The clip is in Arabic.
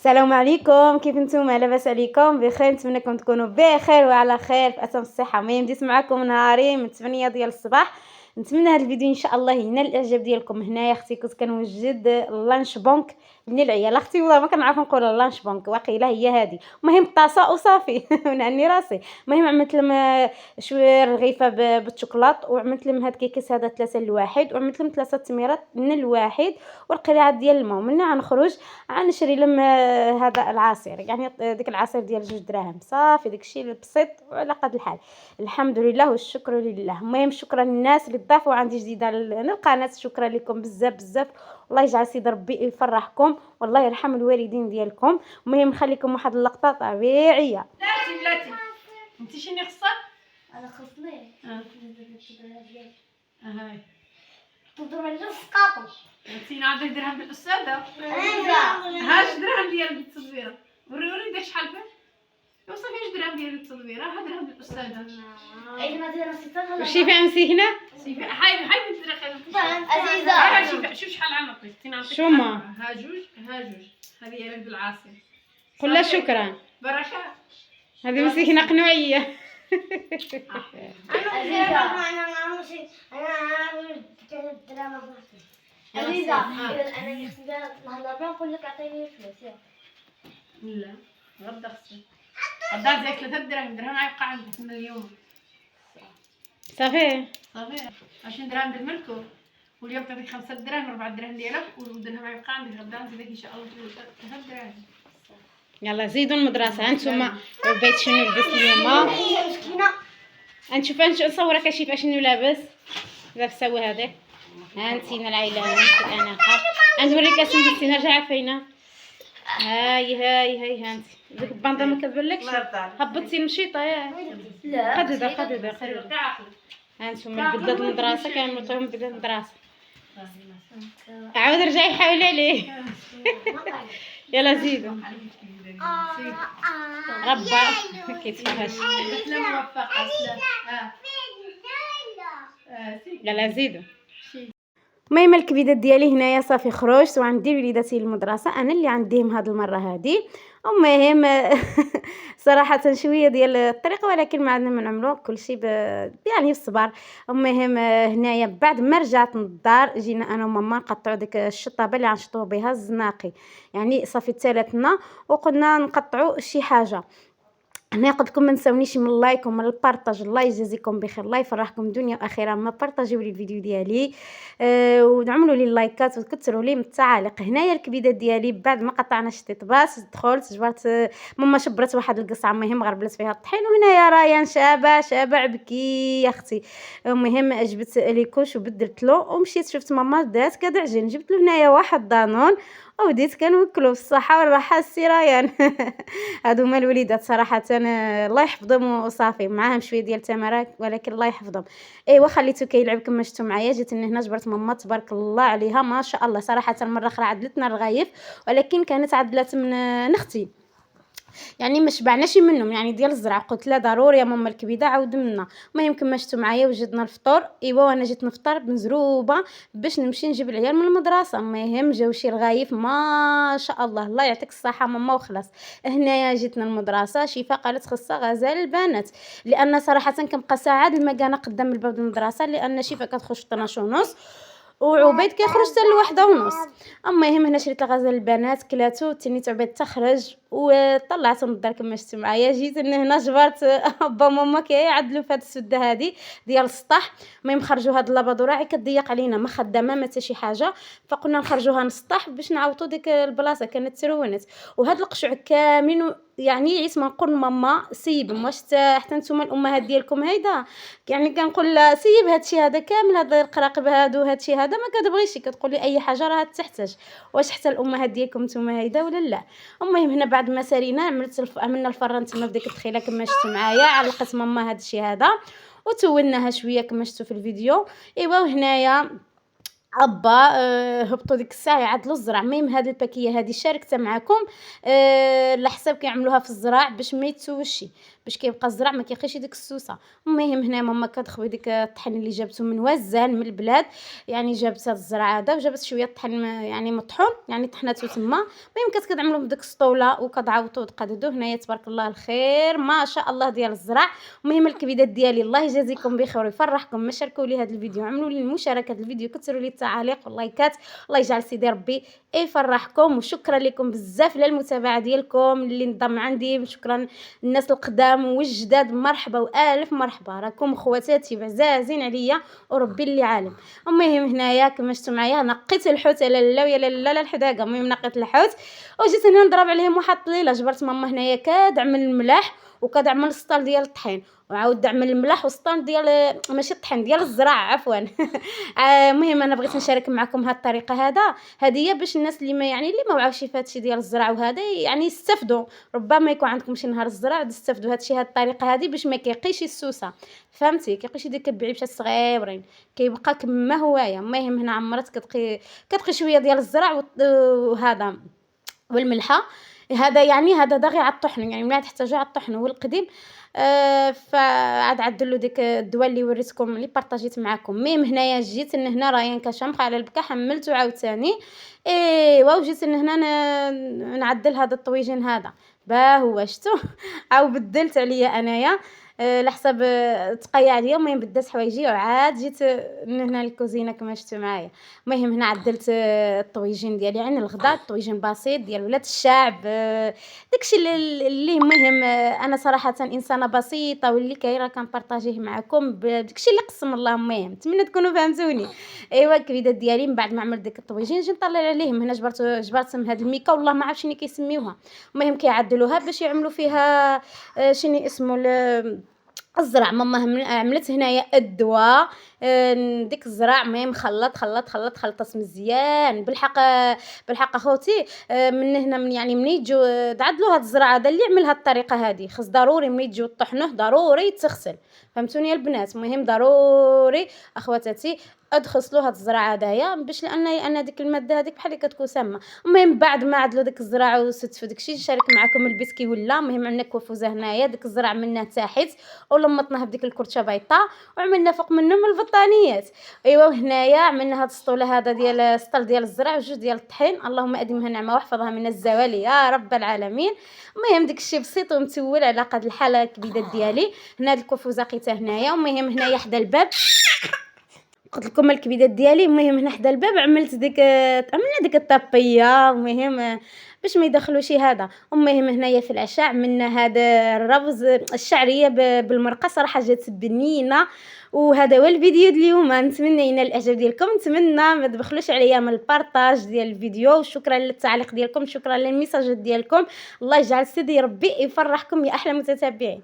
السلام عليكم، كيف نتوما؟ لاباس عليكم؟ بخير، نتمنىكم تكونوا بخير وعلى خير في اتم الصحه. المهم بديت معكم نهاري من 8 ديال الصباح. نتمنى هذا الفيديو ان شاء الله ينال الاعجاب ديالكم. هنايا اختي كنت كنوجد اللانش بونك من العيال. اختي والله ما كنعرف نقول اللانش بونك، واقيلا هي هذه. المهم طاسه وصافي ونعني راسي. المهم عملت لهم شويه رغيفه بالشوكولاط، وعملت لهم هاد كيكيس هذا 3 لواحد، وعملت لهم 3 تميرات من الواحد والقرعه ديال الماء. ومنها غنخرج غنشري لهم هذا العصير، يعني ديك العصير ديال 2 دراهم صافي. داكشي البسيط وعلى قد الحال. الحمد لله والشكر لله. المهم شكرا للناس اللي ضافوا عندي جديده للقناه، شكرا لكم بزاف بزاف. الله يجعل سيدي ربي يفرحكم، والله يرحم الوالدين ديالكم. المهم نخليكم واحد اللقطه طبيعيه. بلاتي انت شنو خصك؟ انا خصني هاي تضرب السقاطه. انت عندك درهم بالاستاذه؟ ايوا هاش درهم ديال التصويره. وري داك شحال فيه؟ وصافي اش درهم ديال التصويره؟ ها درهم بالاستاذه. اي ما دايره ستة وشي فهمتي هنا؟ سيفي هاي بنت رخيل. عزيزه شوف شحال عمرك. شو ما؟ ها جوج هذه يا رب العاصي. قول لها شكرا. بركه. هذه مسكينه قنوعيه. عزيزه انا ماشي انا دراما عزيزه انا خصني نهضر نقول لك عطيني فلوس. لا غدا خصك. غدا زيك 3 درهم غيبقى عندك من اليوم. صافي 20 درهم بالملكو، واليوم تعطيك 5 دراهم 4 دراهم ديالك، والدرهم غيبقى عندك غدا نزيدك ان شاء الله 3 دراهم. يلا زيدوا المدرسه. هانتوما بغيت شنو لبست اليوم؟ مسكينه نشوف نصورك شي شنو لابسه هذاك. هانتينا العائله، هانتي انا غنوريك اسم نرجع فينا. هاي هانتي ديك الباندا ما كتبانلكش؟ هبطتي المشيطه ياك؟ لا قدده هانتوما بدات المدرسه، كنعطيهم بدات المدرسه. عاود رجعي حاولي عليه. يلا زيدوا ربا ما كيتفهمش. لا موفقه يلا زيدوا. المهم الكبيدات ديالي هنايا صافي خرجت، وعندي وليداتي للمدرسه، انا اللي عنديهم هاد المره هادي. المهم صراحه شويه ديال الطريق، ولكن ما عندنا ما نعملو كلشي يعني بالصبر. المهم هنايا بعد ما رجعت من الدار جينا انا وماما نقطعوا ديك الشطابه اللي غنشطوه بها الزناقي، يعني صافي ثلاثنا وقلنا نقطعوا شي حاجه. هنا قلت لكم ما نساونيش من اللايك ومن البارطاج. الله يجازيكم بخير، الله يفرحكم دنيا واخره. ما بارطاجيو لي الفيديو ديالي ونعملوا لي اللايكات وتكثروا لي من التعاليق. هنايا الكبيده ديالي بعد ما قطعنا شتيت باس دخلت جبرت ماما شبرت واحد القصعه، المهم غربلت فيها الطحين. وهنايا ريان شابع بكي يا اختي. المهم جبت ليكوش وبدلت له ومشيت شفت ماما دات كدا عجين، جبت له هنايا واحد دانون وبديت كنوكلو بالصحه والراحه السي ريان. هادو هما الوليدات صراحه الله يحفظهم وصافي، معاهم شويه ديال التمارات ولكن الله يحفظهم. ايوا خليته كيلعب كما شفتوا معايا. جيت هنا جبرت ماما تبارك الله عليها ما شاء الله. صراحه المره اخرى عدلتنا الرغايف، ولكن كانت عدلات من اختي، يعني ما شبعناش منهم، يعني ديال الزرع. قلت لا ضروري يا ماما الكبيده عاود منا. المهم كما شفتوا معايا وجدنا الفطور. ايوا وانا جيت نفطر بمزروبه باش نمشي نجيب العيال من المدرسه. المهم جاو شي رغايف ما شاء الله. الله يعطيك الصحه ماما وخلاص. هنايا جيتنا المدرسه شيفا قالت خصها غزال البنات، لان صراحه كنبقى ساعات المكانه قدام الباب المدرسه، لان شيفا كتخرج 12:30 وعبيد كيخرج حتى لواحدة ونص. المهم هنا شريت الغزال البنات كلاتو، تنيت عبيد تخرج وطلعت من الدار كما شفتوا معايا. جيت هنا جبرت با ماما كيعدلوا في هاد السده هادي ديال السطح. المهم خرجوا هاد اللابادو راعي كضيق علينا، ما خدامه ما حتى شي حاجه، فقلنا نخرجوها نسطح باش نعوضوا ديك البلاصه كانت ترونت. وهاد القشع كاملين يعني عيت ما نقول ماما سيب واش حتى نتوما الامهات ديالكم هيدا، يعني كنقول لها سيب هادشي هذا كامل، هاد القراقب هادو هادشي هذا ما كتبغيش، كتقولي اي حاجه راه تحتاج. واش حتى الامهات ديالكم نتوما هيدا ولا لا؟ المهم هنا بعد ما سالينا عملنا الفران تما بديك الدخيله كما شفتوا معايا. علقت ماما هادشي هذا وتولناها شويه كما شفتوا في الفيديو. ايوا وهنايا ابا هبطوا ديك الساعه يعدلوا الزرع. المهم هذه الباكيه هذه شاركتها معكم على حساب كيعملوها في الزراع باش ما يتسوشي. باش كيبقى الزرع ما كيبقاش ديك السوسه. المهم هنا ماما كتخوي ديك الطحن اللي جابته من وزان من البلاد، يعني جابت هذا الزرع هذا وجابت شويه طحن يعني مطحون، يعني طحنته تما. المهم كتعملوا بديك السطوله وكتعاوطوا وتقادوا. هنايا تبارك الله الخير ما شاء الله ديال الزرع. المهم الكبيدات ديالي الله يجازيكم بخير ويفرحكم، ما شاركوا لي هذا الفيديو، عملوا لي المشاركه هذا الفيديو، كثروا لي التعاليق واللايكات. الله يجعل سيدي ربي يفرحكم، وشكرا لكم بزاف على المتابعه ديالكم اللي انضم عندي. شكرا الناس القدام والجداد، مرحبا والف مرحبا، راكم خواتاتي بعزازين عليا وربي اللي عالم. المهم هنايا كما شفتوا معايا نقيت الحوت لا لا يا لا لا الحداقه. المهم نقيت الحوت وجيت هنا نضرب عليهم واحد الطليله. جبرت ماما هنايا كدعمل الملح وكدعمل السطال ديال الطحين، وعاود دعمل الملح والسطال ديال ماشي الطحين ديال الزرع عفوا. المهم انا بغيت نشارك معكم هاد الطريقه هذه باش الناس اللي ما يعني اللي ما وعاوش في هادشي ديال الزرع وهذا يعني يستافدوا. ربما يكون عندكم شي نهار الزرع تستافدوا هاد الطريقه هذه باش ما كيقيش السوسه، فهمتي؟ كيبقيش يديك كبعيبشه صغيورين، كيبقى كما هوايا. المهم هنا عمرت كتقي شويه ديال الزرع وهذا والملحه. هذا يعني هذا داغي على الطحن، يعني ملي تحتاجوا على الطحن هو القديم. فعاد عدلوا ديك الدواء اللي وريتكم اللي بارطاجيت معكم. ميم هنايا جيت هنا راهي كشمخ على البكا، حملته عاوتاني ايوا وجيت هنا نعدل هذا الطويجين هذا با هو شفتوا. عاود بدلت عليا انايا لحساب تقيا عليا. المهم بدات حوايجي وعاد جيت هنا الكوزينه كما شفتوا معايا. المهم هنا عدلت الطويجين ديالي، يعني الغداء الطويجين بسيط ديال ولاد الشعب، داكشي اللي المهم. انا صراحه انسانه بسيطه واللي كاين راه كنبارطاجيه معكم بداكشي اللي قسم الله. المهم نتمنى تكونوا فهمتوني. ايوا الكبيدات ديالي من بعد ما عملت ديك الطويجين نجي نطلع عليهم. هنا جبرت من هاد الميكا والله ما عرفت شنو كيسميوها. المهم كيعدلوها باش يعملوا فيها شنو اسمه الزرع. ماما عملت هنايا الدواء ديك الزرع. المهم خلطت مزيان بالحق اخوتي. من هنا من يعني من يجوا تعدلوا هاد الزرع هذا اللي عمل هاد الطريقه هذه خص ضروري من يجوا طحنوه ضروري يتغسل، فهمتوني يا البنات؟ المهم ضروري اخواتاتي ادخلوا هاد الزرع هذايا باش لان ديك الماده هذيك بحال كتكون سامه. المهم بعد ما عدلوا ديك الزرع وستفوا داكشي نشارك معكم البسكي ولا. المهم عندنا كوفوزه هنايا ديك الزرع منه تحت ولمطناها بديك الكرشه بيضاء وعملنا فوق منهم البطانيات. ايوا هنايا عملنا هاد السطوله هذا ديال السطل ديال الزرع وجوج ديال الطحين، اللهم ادمها نعمه واحفظها من الزوال يا رب العالمين. المهم داكشي بسيط ومتول على قد الحاله الكبيدات ديالي. هنا هاد الكوفوزه قيتها هنايا. المهم هنايا حدا الباب قلت لكم الكبيدات ديالي. المهم هنا حدا الباب عملنا ديك الطابيه. المهم باش ما يدخلوش هذا. المهم هنايا في العشاء عملنا هذا الربز الشعريه بالمرقه، صراحه جات بنينه. وهذا هو الفيديو اليوم. نتمنى ينال الاعجاب ديالكم، نتمنى ما تبخلوش عليا من البارطاج ديال الفيديو، وشكرا للتعليق ديالكم، شكرا للميساجات ديالكم. الله يجعل سيدي ربي يفرحكم يا احلى متتابعين.